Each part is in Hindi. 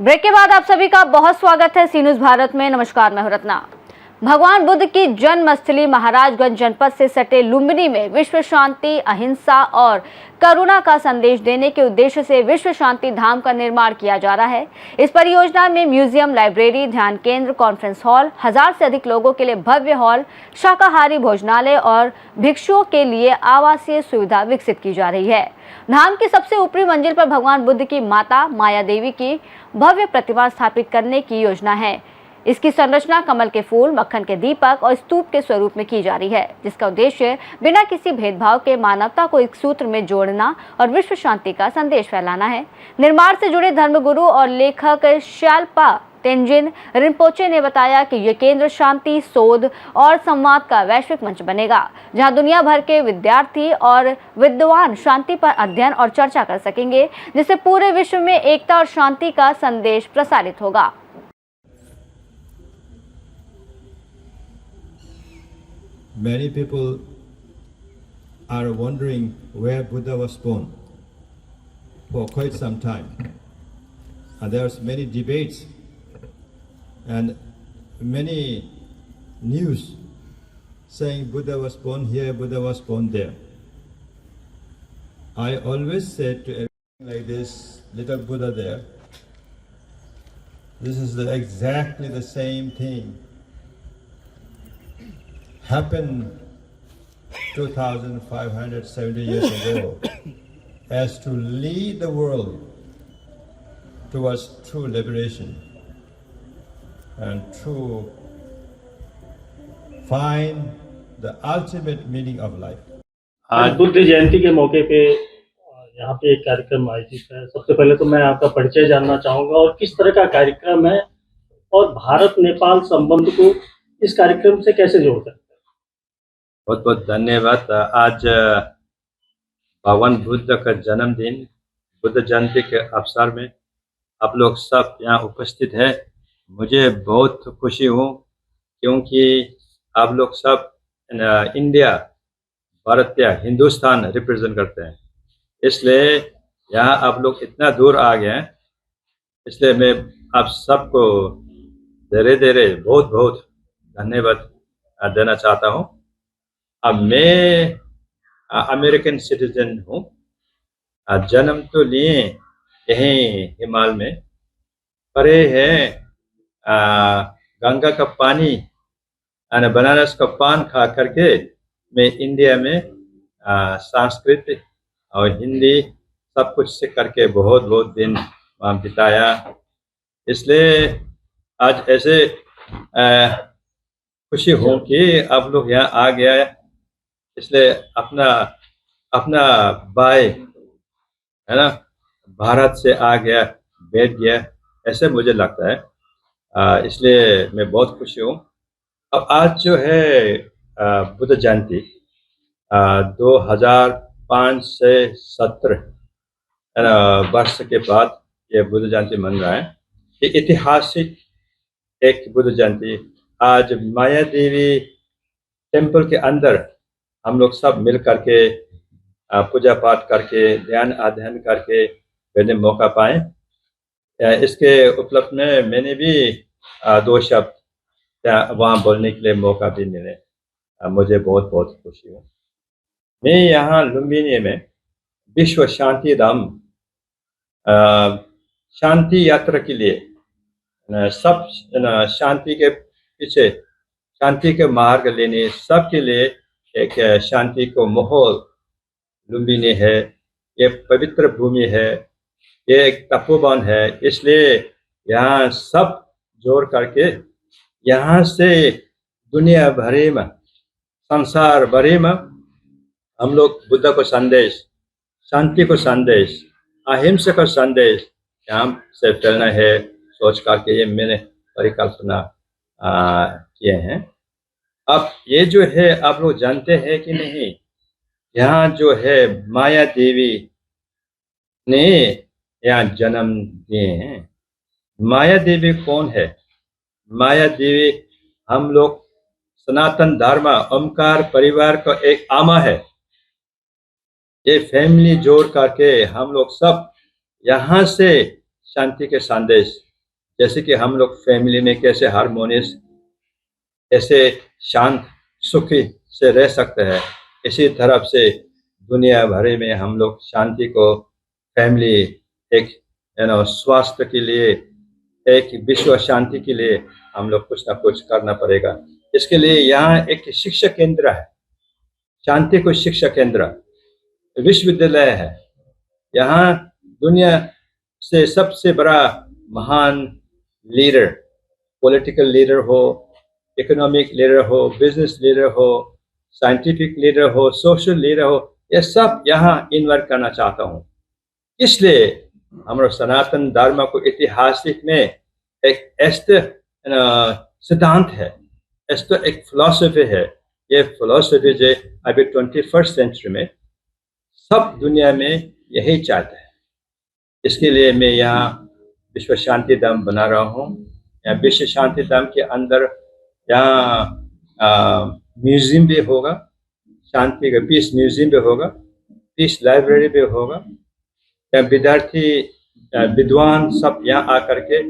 ब्रेक के बाद आप सभी का बहुत स्वागत है सी न्यूज़ भारत में। नमस्कार, मैं हूं रत्ना। भगवान बुद्ध की जन्मस्थली महाराजगंज जनपद से सटे लुम्बिनी में विश्व शांति, अहिंसा और करुणा का संदेश देने के उद्देश्य से विश्व शांति धाम का निर्माण किया जा रहा है। इस परियोजना में म्यूजियम, लाइब्रेरी, ध्यान केंद्र, कॉन्फ्रेंस हॉल, 1000 से अधिक लोगों के लिए भव्य हॉल, शाकाहारी भोजनालय और भिक्षुओं के लिए आवासीय सुविधा विकसित की जा रही है। धाम की सबसे ऊपरी मंजिल पर भगवान बुद्ध की माता माया देवी की भव्य प्रतिमा स्थापित करने की योजना है। इसकी संरचना कमल के फूल, मक्खन के दीपक और स्तूप के स्वरूप में की जा रही है, जिसका उद्देश्य बिना किसी भेदभाव के मानवता को एक सूत्र में जोड़ना और विश्व शांति का संदेश फैलाना है। निर्माण से जुड़े धर्मगुरु और लेखक श्यालपा तेंजिन रिम्पोचे ने बताया कि यह केंद्र शांति, शोध और संवाद का वैश्विक मंच बनेगा, जहां दुनिया भर के विद्यार्थी और विद्वान शांति पर अध्ययन और चर्चा कर सकेंगे, जिससे पूरे विश्व में एकता और शांति का संदेश प्रसारित होगा। Many people are wondering where Buddha was born for quite some time, and there are many debates and many news saying Buddha was born here, Buddha was born there. I always said to everything like this, little Buddha there, this is exactly the same thing happened 2570 years ago as to lead the world towards true liberation and to find the ultimate meaning of life. आज बुद्ध जयंती के मौके पे यहाँ पे एक कार्यक्रम आयोजित है। सबसे पहले तो मैं आपका परिचय जानना चाहूँगा और किस तरह का कार्यक्रम है और भारत नेपाल संबंध को इस कार्यक्रम से कैसे जोड़ सकते हैं। बहुत बहुत धन्यवाद। आज भगवान बुद्ध का जन्मदिन, बुद्ध जयंती के अवसर में आप लोग सब यहाँ उपस्थित हैं। मुझे बहुत खुशी हूँ क्योंकि आप लोग सब इंडिया, भारत या हिंदुस्तान रिप्रेजेंट करते हैं, इसलिए यहाँ आप लोग इतना दूर आ गए हैं। इसलिए मैं आप सबको धीरे धीरे बहुत बहुत धन्यवाद देना चाहता हूँ। अब मैं अमेरिकन सिटीजन हूँ। जन्म तो लिए यहीं हिमालय में, परे है गंगा का पानी और बनारस का पान खा करके मैं इंडिया में संस्कृत और हिंदी सब कुछ सीख करके बहुत बहुत दिन वहाँ बिताया। इसलिए आज ऐसे खुशी हूँ कि आप लोग यहाँ आ गया है। इसलिए अपना भाई है ना, भारत से आ गया, बैठ गया, ऐसे मुझे लगता है। इसलिए मैं बहुत खुशी हूँ। अब आज जो है बुद्ध जयंती 2005 से 17 वर्ष के बाद ये बुद्ध जयंती मन रहा है। ये ऐतिहासिक एक बुद्ध जयंती। आज माया देवी टेम्पल के अंदर हम लोग सब मिल करके पूजा पाठ करके ध्यान अध्ययन करके मैंने मौका पाए। इसके उपलक्ष्य में मैंने भी 2 शब्द वहाँ बोलने के लिए मौका भी मिले। मुझे बहुत बहुत खुशी है। मैं यहाँ लुम्बिनी में विश्व शांति धाम शांति यात्रा के लिए सब शांति के पीछे, शांति के मार्ग लेने सबके लिए एक शांति को माहौल लुम्बिनी है। ये पवित्र भूमि है, ये एक तपोवन है। इसलिए यहाँ सब जोड़ करके यहाँ से दुनिया भरे में, संसार भरे में हम लोग बुद्ध को संदेश, शांति को संदेश, अहिंसा का संदेश यहाँ से फैलना है। सोच करके ये मैंने परिकल्पना किए हैं। अब ये जो है आप लोग जानते हैं कि नहीं, यहाँ जो है माया देवी ने यहाँ जन्म दिए हैं। माया देवी कौन है? माया देवी हम लोग सनातन धर्म ओमकार परिवार का एक आमा है। ये फैमिली जोड़ करके हम लोग सब यहाँ से शांति के संदेश जैसे कि हम लोग फैमिली में कैसे हारमोनियस, ऐसे शांत सुखी से रह सकते हैं, इसी तरफ से दुनिया भर में हम लोग शांति को, फैमिली, एक स्वास्थ्य के लिए, एक विश्व शांति के लिए हम लोग कुछ ना कुछ करना पड़ेगा। इसके लिए यहाँ एक शिक्षा केंद्र है, शांति को शिक्षा केंद्र विश्वविद्यालय है। यहाँ दुनिया से सबसे बड़ा महान लीडर, पॉलिटिकल लीडर हो, इकोनॉमिक लीडर हो, बिजनेस लीडर हो, साइंटिफिक लीडर हो, सोशल लीडर हो, ये सब यहाँ इन्वाइट करना चाहता हूँ। इसलिए हमारे सनातन धर्म को ऐतिहासिक में एक ऐसे सिद्धांत है, ऐसे एक फिलॉसफी है। ये फिलॉसफी जो अभी 21st सेंचुरी में सब दुनिया में यही चाहते हैं। इसके लिए मैं यहाँ विश्व शांति धाम बना रहा हूँ। यहाँ विश्व शांति धाम के अंदर यहाँ म्यूजियम भी होगा, शांति का पीस म्यूजियम भी होगा, पीस लाइब्रेरी भी होगा। यहाँ विद्यार्थी, विद्वान सब यहाँ आकर के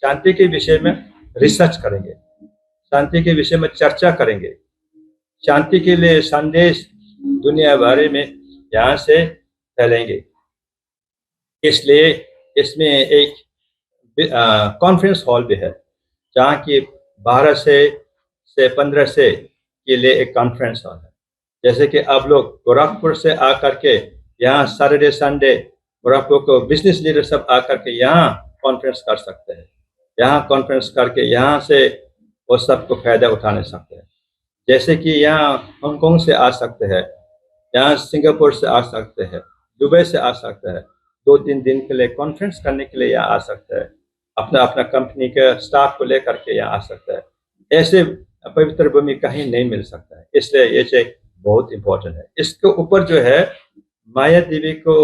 शांति के विषय में रिसर्च करेंगे, शांति के विषय में चर्चा करेंगे, शांति के लिए संदेश दुनिया भर में यहाँ से फैलेंगे। इसलिए इसमें एक कॉन्फ्रेंस हॉल भी है, जहाँ की 12 से 15 से के लिए एक कॉन्फ्रेंस हॉल है। जैसे कि आप लोग गोरखपुर से आकर के यहाँ सैटरडे संडे गोरखपुर को बिजनेस लीडर सब आकर के यहाँ कॉन्फ्रेंस कर सकते हैं। यहाँ कॉन्फ्रेंस करके यहाँ से वो सबको फायदा उठाने सकते हैं। जैसे कि यहाँ हांगकांग से आ सकते हैं, यहाँ सिंगापुर से आ सकते हैं, दुबई से आ सकते हैं, 2-3 दिन के लिए कॉन्फ्रेंस करने के लिए यहाँ आ सकते हैं, अपना अपना कंपनी के स्टाफ को लेकर के यहाँ आ सकता है। ऐसे पवित्र भूमि कहीं नहीं मिल सकता है, इसलिए ये चीज बहुत इंपॉर्टेंट है। इसके ऊपर जो है माया देवी को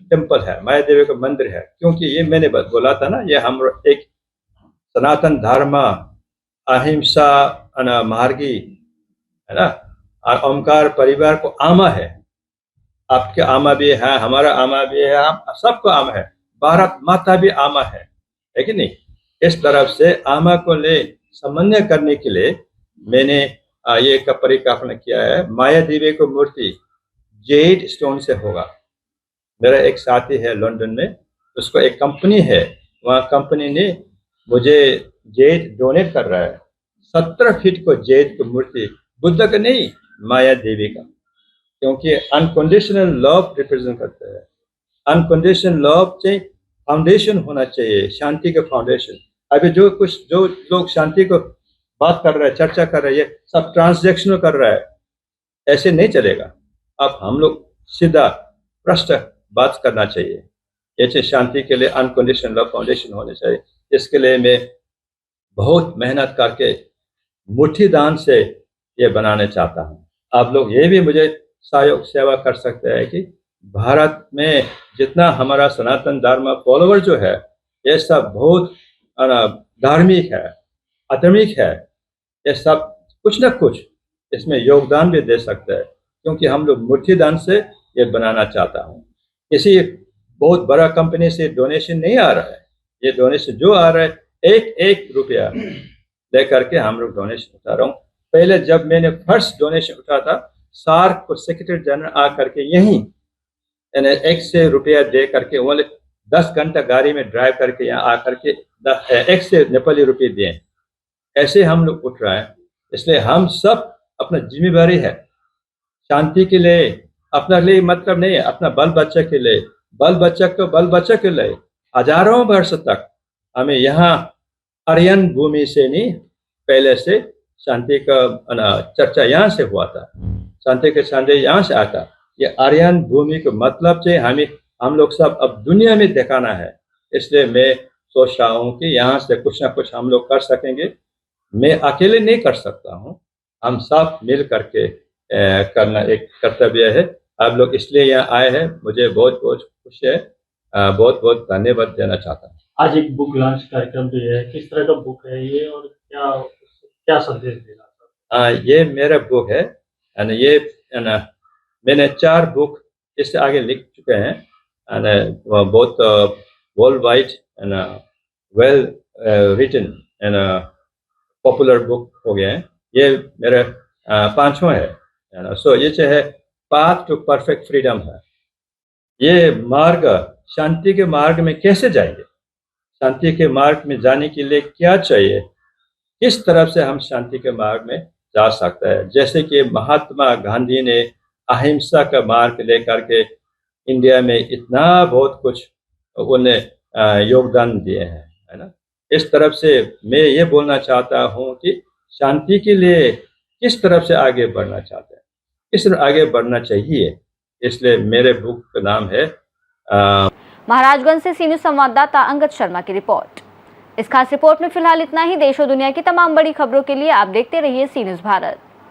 टेम्पल है, माया देवी का मंदिर है, क्योंकि ये मैंने बोला था ना, ये हम एक सनातन धर्म अहिंसा मार्गी है ना, और ओमकार परिवार को आमा है। आपके आमा भी है, हमारा आमा भी है, हम सबको आमा है, भारत माता भी आमा है कि नहीं। इस तरफ से आमा को ले समन्वय करने के लिए मैंने ये का परिकल्पना किया है। माया देवी को मूर्ति जेड स्टोन से होगा। मेरा एक साथी है लंदन में, उसको एक कंपनी है, वहाँ कंपनी ने मुझे जेड डोनेट कर रहा है। 17 फीट को जेड की मूर्ति, बुद्ध का नहीं, माया देवी का, क्योंकि अनकंडीशनल लव रिप्रेजेंट करते हैं। अनकंडीशनल लव से फाउंडेशन होना चाहिए, शांति का फाउंडेशन। अभी जो लोग शांति को बात कर रहे हैं, चर्चा कर रहे हैं, ये सब ट्रांसजेक्शनल कर रहा है, ऐसे नहीं चलेगा। अब हम लोग सीधा प्रश्न बात करना चाहिए। ऐसे शांति के लिए अनकंडीशनल लव फाउंडेशन होने चाहिए। इसके लिए मैं बहुत मेहनत करके मुट्ठी दान से ये बनाने चाहता हूँ। आप लोग ये भी मुझे सहयोग सेवा कर सकते हैं कि भारत में जितना हमारा सनातन धर्म फॉलोवर जो है, ये सब बहुत धार्मिक है, आध्यात्मिक है, ये सब कुछ ना कुछ इसमें योगदान भी दे सकते हैं, क्योंकि हम लोग मुट्ठी दान से ये बनाना चाहता हूँ। किसी बहुत बड़ा कंपनी से डोनेशन नहीं आ रहा है, ये डोनेशन जो आ रहा है 1-1 रुपया लेकर के हम लोग डोनेशन उठा रहा हूँ। पहले जब मैंने फर्स्ट डोनेशन उठा था, सार्क को सेक्रेटरी जनरल आकर के यहीं 1 से रुपया दे करके, वो 10 घंटा गाड़ी में ड्राइव करके यहाँ आकर के 1 से नेपाली रुपये दिए। ऐसे हम लोग उठ रहे हैं। इसलिए हम सब अपना जिम्मेदारी है शांति के लिए, अपना लिए मतलब नहीं है, अपना बाल बच्चा के लिए, बाल बच्चा के लिए हजारों वर्ष तक हमें यहाँ आर्यन भूमि से नहीं, पहले से शांति का चर्चा यहाँ से हुआ था, शांति के संदेश यहाँ से आता। ये आर्यन भूमि का मतलब से हम लोग सब अब दुनिया में दिखाना है। इसलिए मैं सोच रहा हूँ कि यहाँ से कुछ ना कुछ हम लोग कर सकेंगे। मैं अकेले नहीं कर सकता हूँ, हम सब मिल करके करना एक कर्तव्य है। आप लोग इसलिए यहाँ आए हैं, मुझे बहुत बहुत खुशी है, बहुत बहुत धन्यवाद देना चाहता हूँ। आज एक बुक लॉन्च कार्यक्रम भी है, किस तरह का बुक है ये और क्या संदेश देना चाहता है? ये मेरा बुक है, ये मैंने 4 बुक इससे आगे लिख चुके हैं, बहुत world wide well written and popular book हो गए हैं। ये मेरे पांचवा है। सो ये जो है पाथ टू परफेक्ट फ्रीडम है। ये मार्ग शांति के मार्ग में कैसे जाएंगे, शांति के मार्ग में जाने के लिए क्या चाहिए, किस तरफ से हम शांति के मार्ग में जा सकते हैं। जैसे कि महात्मा गांधी ने अहिंसा का मार्ग लेकर के इंडिया में इतना बहुत कुछ उन्हें योगदान दिए हैं, है ना। इस तरफ से मैं ये बोलना चाहता हूँ कि शांति के लिए किस तरफ से आगे बढ़ना चाहते हैं, किस तरह आगे बढ़ना चाहिए। इसलिए मेरे बुक का नाम है महाराजगंज से सी न्यूज़ संवाददाता अंगद शर्मा की रिपोर्ट। इस खास रिपोर्ट में फिलहाल इतना ही। देश और दुनिया की तमाम बड़ी खबरों के लिए आप देखते रहिए सी न्यूज़ भारत।